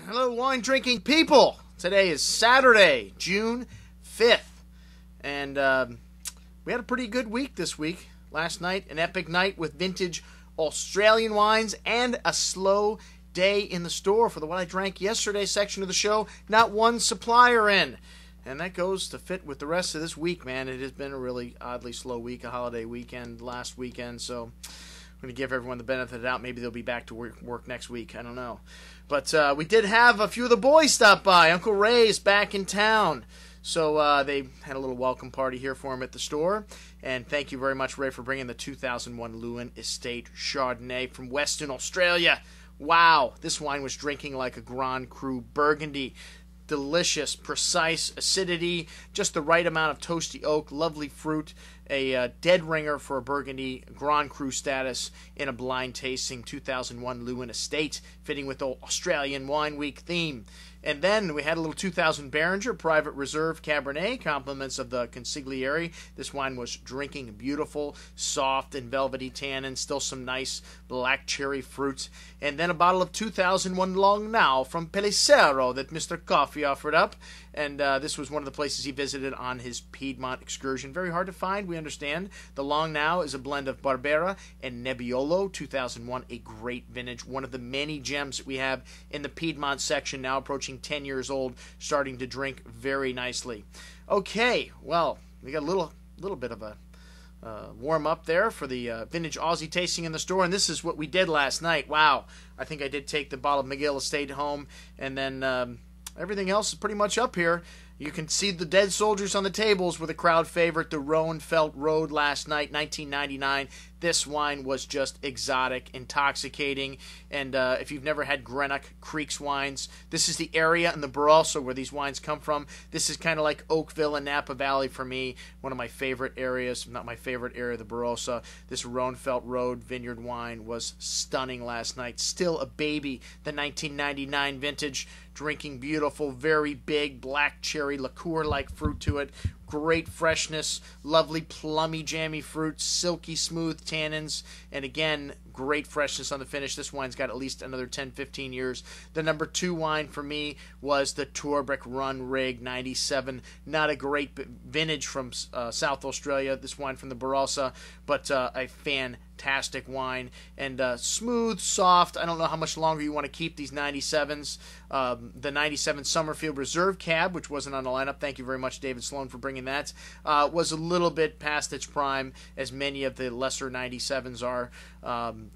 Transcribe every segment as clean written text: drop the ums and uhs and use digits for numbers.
Hello, wine-drinking people. Today is Saturday, June 5th, and we had a pretty good week this week. Last night, an epic night with vintage Australian wines and a slow day in the store for the What I Drank Yesterday section of the show. Not one supplier in. And that goes to fit with the rest of this week, man. It has been a really oddly slow week, a holiday weekend last weekend, so I'm going to give everyone the benefit of the doubt. Maybe they'll be back to work next week. I don't know. But we did have a few of the boys stop by. Uncle Ray's back in town. So they had a little welcome party here for him at the store. And thank you very much, Ray, for bringing the 2001 Leeuwin Estate Chardonnay from Western Australia. Wow, this wine was drinking like a Grand Cru Burgundy. Delicious, precise acidity, just the right amount of toasty oak, lovely fruit, a dead ringer for a Burgundy Grand Cru status in a blind tasting 2001 Leeuwin Estate, fitting with the Australian Wine Week theme. And then we had a little 2000 Beringer Private Reserve Cabernet, compliments of the consigliere. This wine was drinking beautiful, soft and velvety tannin, still some nice black cherry fruit. And then a bottle of 2001 Long Now from Pellicero that Mr. Coffee offered up. And this was one of the places he visited on his Piedmont excursion. Very hard to find, we understand. The Long Now is a blend of Barbera and Nebbiolo, 2001, a great vintage. One of the many gems that we have in the Piedmont section, now approaching 10 years old, starting to drink very nicely. Okay, well, we got a little bit of a warm up there for the vintage Aussie tasting in the store, and this is what we did last night. Wow, I think I did take the bottle of McGill Estate home, and then everything else is pretty much up here. You can see the dead soldiers on the tables with a crowd favorite, the Roenfeld Road last night, 1999. This wine was just exotic, intoxicating, and if you've never had Greenock Creek's wines, this is the area in the Barossa where these wines come from. This is kind of like Oakville and Napa Valley for me, one of my favorite areas, not my favorite area, the Barossa. This Roenfeld Road vineyard wine was stunning last night. Still a baby, the 1999 vintage, drinking beautiful, very big black cherry liqueur-like fruit to it. Great freshness, lovely plummy, jammy fruit, silky smooth tannins, and again, great freshness on the finish. This wine's got at least another 10-15 years. The number 2 wine for me was the Torbeck Run Rig 97. Not a great vintage from South Australia, this wine from the Barossa, but a fantastic wine, and smooth, soft. I don't know how much longer you want to keep these 97s. The 97 Summerfield Reserve Cab, which wasn't on the lineup, thank you very much, David Sloan, for bringing that, was a little bit past its prime, as many of the lesser 97s are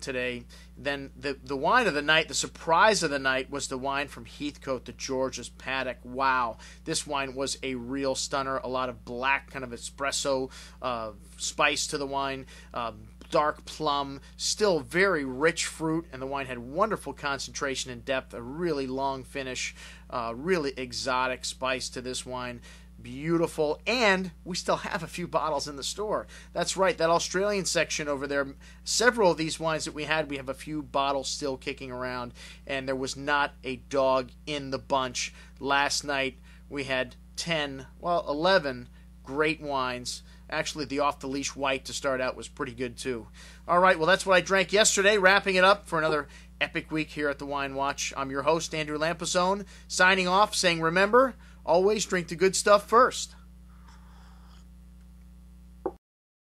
today. Then the wine of the night, the surprise of the night, was the wine from Heathcote, the George's Paddock. Wow, this wine was a real stunner. A lot of black kind of espresso spice to the wine, dark plum, still very rich fruit, and the wine had wonderful concentration and depth, a really long finish, really exotic spice to this wine. Beautiful, and we still have a few bottles in the store. That's right, that Australian section over there, several of these wines that we have a few bottles still kicking around, and there was not a dog in the bunch. Last night we had 11 great wines. Actually, the off-the-leash white to start out was pretty good too. All right, well, that's what I drank yesterday, wrapping it up for another epic week here at the Wine Watch. I'm your host, Andrew Lampasone, signing off, saying remember, always drink the good stuff first.